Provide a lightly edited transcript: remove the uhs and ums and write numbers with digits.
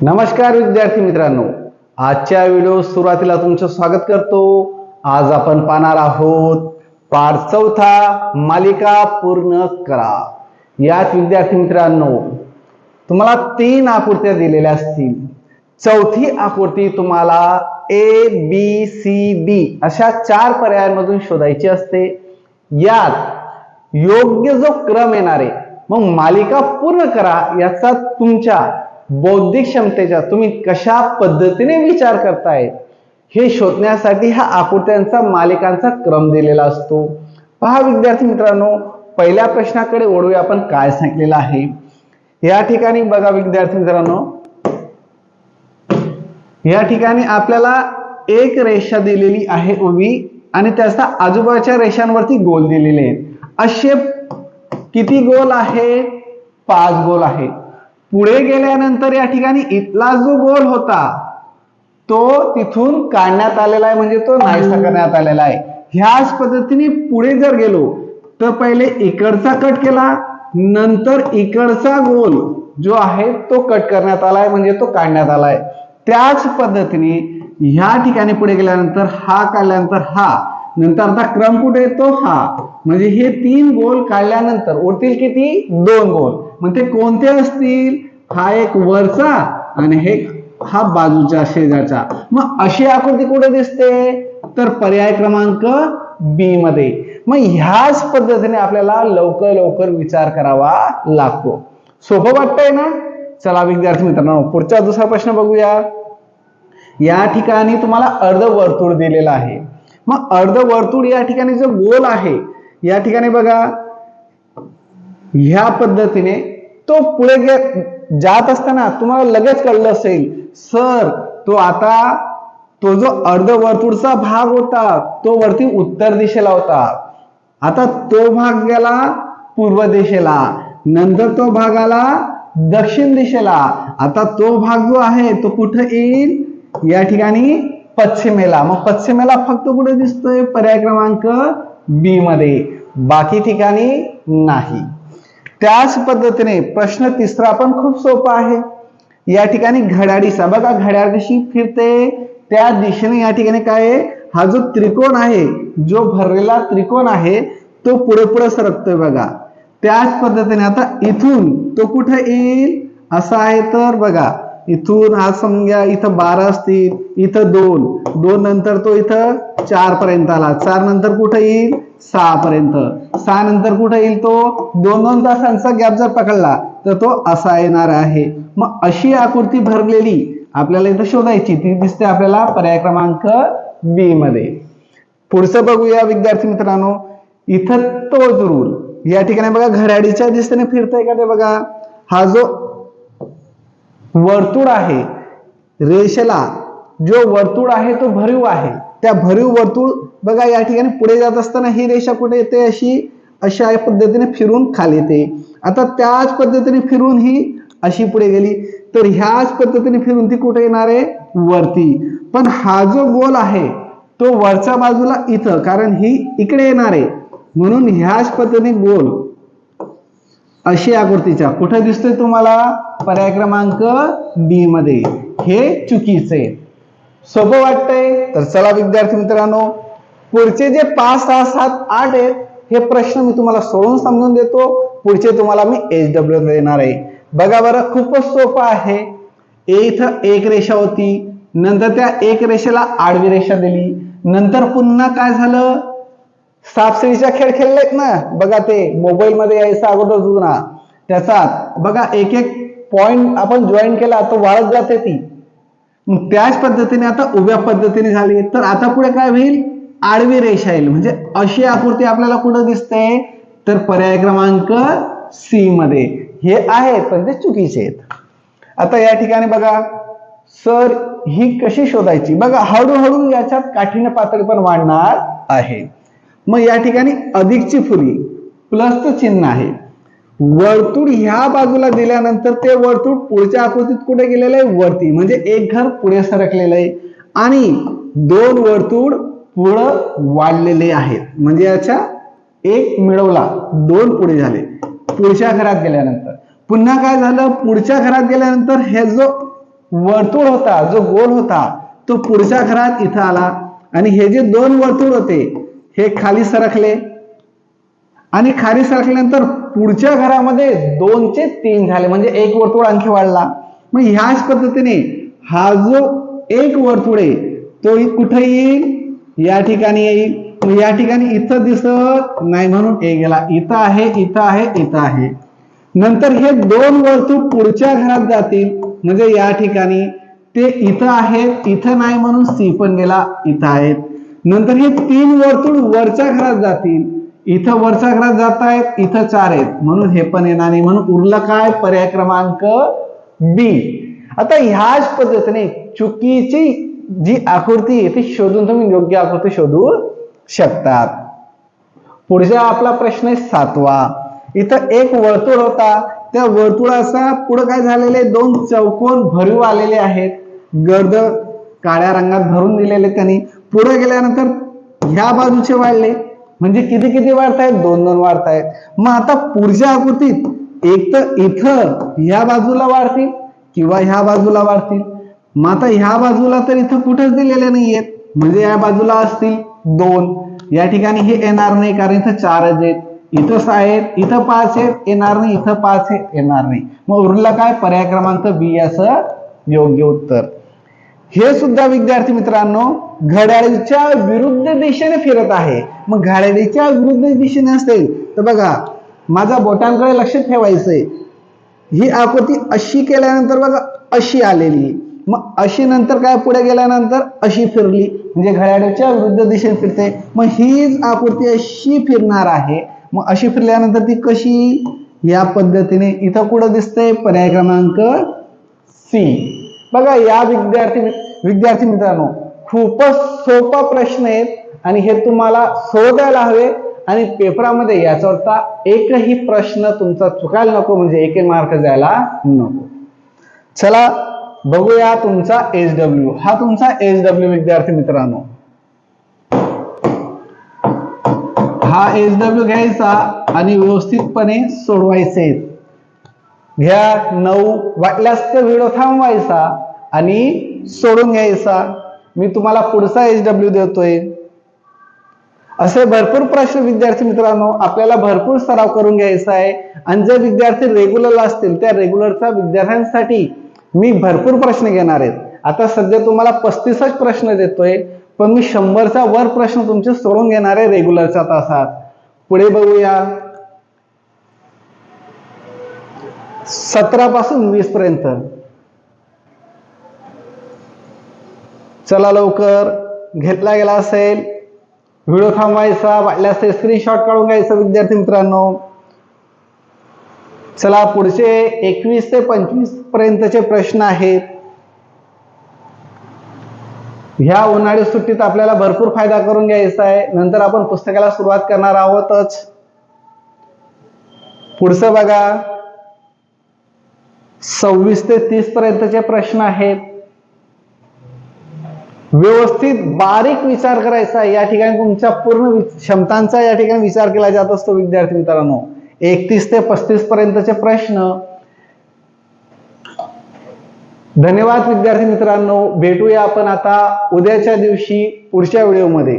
नमस्कार विद्यार्थी मित्रांनो, आजच्या व्हिडिओ सुरुवातीला तुमचं स्वागत करतो। आज आपण पाहणार आहोत पाठ 4 मालिका पूर्ण करा। यात विद्यार्थी मित्रांनो तुम्हाला 3 आकृत्या दिलेल्या असतील। चौथी आकृती तुम्हाला ए बी सी डी अशा 4 पर्यायांमधून शोधायची असते। यात योग्य जो क्रम येणार आहे, मग मालिका पूर्ण करा याचा तुमच्या बौद्धिक क्षमतेचा तुम्ही कशा पद्धतीने विचार करताय हे शोधण्यासाठी हा आकृत्यांचा मालिकांचा क्रम दिलेला असतो। पहा विद्यार्थी मित्रांनो, पहिल्या प्रश्नाकडे वळूया। आपण काय सांगितलेलं आहे या ठिकाणी बघा विद्यार्थी मित्रांनो, या ठिकाणी आपल्याला एक रेषा दिलेली आहे उभी आणि त्याच्या आजूबाजूच्या रेषांवरती गोल दिलेले आहेत। असे किती गोल आहे? 5 गोल आहेत। पुढे गेल्यानंतर या ठिकाणी इथला जो गोल होता तो तिथून काढण्यात आलेला आहे, म्हणजे तो नाहीसा करण्यात आलेला आहे। ह्याच पद्धतीने पुढे जर गेलो तर पहिले इकडचा कट केला, नंतर इकडचा गोल जो आहे तो कट करण्यात आलाय, म्हणजे तो काढण्यात आलाय। त्याच पद्धतीने ह्या ठिकाणी पुढे गेल्यानंतर हा काढल्यानंतर हा, नंतर आता क्रम कुठे येतो हा, म्हणजे हे 3 गोल काढल्यानंतर उरतील किती? 2 गोल। मग ते कोणते असतील? हा एक वरचा आणि हे हा बाजूचा शेजारचा। मग अशी आकृती कुठे दिसते? तर पर्याय क्रमांक बी मध्ये। मग ह्याच पद्धतीने आपल्याला लवकर विचार करावा लागतो। सोपं वाटतंय ना? चला विद्यार्थी मित्रांनो, पुढचा दुसरा प्रश्न बघूया। या ठिकाणी तुम्हाला अर्धवर्तुळ दिलेला आहे। मग अर्धवर्तुळ या ठिकाणी जो गोल आहे, या ठिकाणी बघा ह्या पद्धतीने तो पुढे जात असताना तुम्हाला लगेच कळलं असेल, सर तो जो अर्धवर्तुळचा भाग होता तो वरती उत्तर दिशेला होता। आता तो भाग गेला पूर्व दिशेला, नंतर तो भाग आला दक्षिण दिशेला। आता तो भाग जो आहे तो कुठे येईल? या ठिकाणी पश्चिमेला। मग पश्चिमेला फक्त कुठे दिसतोय? पर्याय क्रमांक बी मध्ये, बाकी ठिकाणी नाही। त्याच पद्धतीने प्रश्न तिसरा पण खूप सोपा आहे। या ठिकाणी घड्याळीचा बघा, घड्याळ कशी फिरते त्या दिशेने या ठिकाणी काय आहे? हा जो त्रिकोण आहे, जो भरलेला त्रिकोण आहे तो पुढे सरकतोय बघा। त्याच पद्धतीने आता इथून तो कुठे येईल? असा आहे तर बघा, इथून हा समजा इथं 12 असतील, इथं 2 नंतर तो इथं 4 पर्यंत आला, 4 नंतर कुठे येईल? 6 पर्यंत, 6 नंतर कुठे येईल? तो 2 तासांचा गॅप जर पकडला तर तो असा येणार आहे। मग अशी आकृती भरलेली आपल्याला इथं शोधायची, ती दिसते आपल्याला पर्याय क्रमांक बी मध्ये। पुढचं बघूया विद्यार्थी मित्रांनो, इथं तोच रूल या ठिकाणी बघा घड्याळीच्या दिशेने फिरतंय का ते बघा। हा जो वर्तुळ आहे, रेषेला जो वर्तुळ आहे तो भरीव आहे, त्या भरीव वर्तुळ बघा या ठिकाणी पुढे जात असताना ही रेषा कुठे येते? अशा पद्धतीने फिरून खाली येते। आता त्याच पद्धतीने फिरून ही अशी पुढे गेली तर ह्याच पद्धतीने फिरून ती कुठे येणार आहे? वरती। पण हा जो गोल आहे तो वरच्या बाजूला इथं, कारण ही इकडे येणार आहे, म्हणून ह्याच पद्धतीने गोल अशी आकृतीच्या कुठे दिसतोय तुम्हाला? पर्याय क्रमांक डी मध्ये। हे चुकीचे। सोपं वाटतंय? तर चला विद्यार्थी मित्रांनो, पुढचे जे 5, 6, 7, 8 आहेत हे प्रश्न मी तुम्हाला सोडून समजून देतो। पुढचे तुम्हाला मी HW देणार आहे। बघा बरं, खूपच सोपं आहे। इथं एक रेषा होती, नंतर त्या एक रेषेला आडवी रेषा दिली, नंतर पुन्हा काय झालं? सापशिडीचा खेळ खेळलेत ना बघा, ते मोबाईल मध्ये यायचा अगोदर जुना, त्याचा बघा एक पॉइंट आपण जॉईन केला तो वाढत जाते ती। मग त्याच पद्धतीने आता उभ्या पद्धतीने झाली, तर आता पुढे काय होईल? आडवी रेषा येईल, म्हणजे अशी आकृती आपल्याला कुठे दिसते? तर पर्याय क्रमांक सी मध्ये। हे आहेत पण ते चुकीचे आहेत। आता या ठिकाणी बघा, सर ही कशी शोधायची? बघा हळूहळू याच्यात काठीण्य पातळी पण वाढणार आहे। मग या ठिकाणी अधिकची फुली प्लसचं चिन्ह आहे। वर्तुळ ह्या बाजूला दिल्यानंतर ते वर्तुळ पुढच्या आकृतीत कुठे गेलेलं आहे? वरती, म्हणजे एक घर पुढे सरकलेलं आहे आणि 2 वर्तुळ पुढे वाढलेले आहेत, म्हणजे याच्या एक मिळवला 2 पुढे झाले। पुढच्या घरात गेल्यानंतर पुन्हा काय झालं? पुढच्या घरात गेल्यानंतर हे जो वर्तुळ होता, जो गोल होता, तो पुढच्या घरात इथं आला आणि हे जे दोन वर्तुळ होते हे खाली सरकले आणि खाली सरकल्यानंतर पुढच्या घरामध्ये 2 चे 3 झाले, म्हणजे एक वर्तुळ आणखी वाढला. मग ह्याच पद्धतीने हा जो एक वर्तुळ आहे तो कुठे येईल, या ठिकाणी येईल. मग या ठिकाणी इथं दिसत नाही म्हणून ए गेला, इथं आहे, इथं आहे, इथं आहे. नंतर हे दोन वर्तुळ पुढच्या घरात जातील, म्हणजे या ठिकाणी ते इथं आहेत, इथं नाही म्हणून सी पण गेला, इथं आहेत. नंतर हे 3 वर्तुळ वरच्या घरात जातील, इथं वरच्या घरात जात आहेत, इथं 4 आहेत म्हणून हे पण येणार नाही, म्हणून उरला काय, पर्याय क्रमांक बी. आता ह्याच पद्धतीने चुकीची जी आकृती आहे ती शोधून तुम्ही योग्य आकृती शोधू शकतात. पुढचा आपला प्रश्न आहे 7वा. इथं एक वर्तुळ होता, त्या वर्तुळाचा पुढे काय झालेले, 2 चौकोन भरीव आलेले आहेत, गर्द काळ्या रंगात भरून दिलेले. त्यांनी पुढे गेल्यानंतर ह्या बाजूचे वाढले, म्हणजे किती किती वाढतायत, 2-2 वाढतायत. मग आता पुढच्या आकृतीत एक तर इथं ह्या बाजूला वाढतील किंवा ह्या बाजूला वाढतील. मग आता ह्या बाजूला तर इथं कुठेच दिलेले नाहीयेत, म्हणजे या बाजूला असतील 2. या ठिकाणी हे येणार नाही कारण इथं 4च आहेत, इथं 6 आहेत, इथं 5 आहेत, येणार नाही, इथं 5 आहेत, येणार नाही. मग उरला काय, पर्याय क्रमांक बी असं योग्य उत्तर. हे सुद्धा विद्यार्थी मित्रांनो घड्याळीच्या विरुद्ध दिशेने फिरत आहे. मग घड्याळीच्या विरुद्ध दिशेने असेल तर बघा माझ्या बोटांकडे लक्ष ठेवायचंय. ही आकृती अशी केल्यानंतर बघा अशी आलेली, मग अशी नंतर काय पुढे गेल्यानंतर अशी फिरली, म्हणजे घड्याळाच्या विरुद्ध दिशेने फिरते. मग हीच आकृती अशी फिरणार आहे, मग अशी फिरल्यानंतर ती कशी, या पद्धतीने. इथं कुठं दिसतंय, पर्याय क्रमांक सी. बघा या विद्यार्थी मित्रांनो खूपच सोपा प्रश्न आहेत आणि हे तुम्हाला सोडवायला हवे आणि पेपरामध्ये याचा एकही प्रश्न तुमचा चुकायला नको, म्हणजे 1 मार्क जायला नको. चला बघूया तुमचा SW. हा तुमचा SW विद्यार्थी मित्रांनो, हा SW घ्यायचा आणि व्यवस्थितपणे सोडवायचे. घ्या 9, वाटल्यास तर व्हिडिओ थांबवायचा आणि सोडून घ्यायचा. मी तुम्हाला पुढचा SW देतोय. असे भरपूर प्रश्न विद्यार्थी मित्रांनो आपल्याला भरपूर सराव करून घ्यायचा आहे आणि जे विद्यार्थी रेग्युलर असतील त्या रेग्युलरच्या विद्यार्थ्यांसाठी मी भरपूर प्रश्न घेणार आहेत. आता सध्या तुम्हाला 35च प्रश्न देतोय, पण मी 100च्या वर प्रश्न तुमचे सोडून घेणार आहे रेग्युलरच्या तासात. पुढे बघूया 17 पासून 20 पर्यंत. चला लवकर, घेतला गेला असेल व्हिडिओ थांबवायचा, वाटल्यास स्क्रीनशॉट काढून घ्यायचा विद्यार्थी मित्रांनो. चला पुढचे 21 ते 25 पर्यंतचे प्रश्न आहेत. ह्या उन्हाळी सुट्टीत आपल्याला भरपूर फायदा करून घ्यायचा आहे, नंतर आपण पुस्तकाला सुरुवात करणार आहोतच. पुढचं बघा 26 ते 30 पर्यंतचे प्रश्न आहेत. व्यवस्थित बारीक विचार करायचा, या ठिकाणी तुमच्या पूर्ण क्षमतांचा या ठिकाणी विचार केला जात असतो विद्यार्थी मित्रांनो. 31 ते 35 पर्यंतचे प्रश्न. धन्यवाद विद्यार्थी मित्रांनो, भेटूया आपण आता उद्याच्या दिवशी पुढच्या व्हिडिओमध्ये.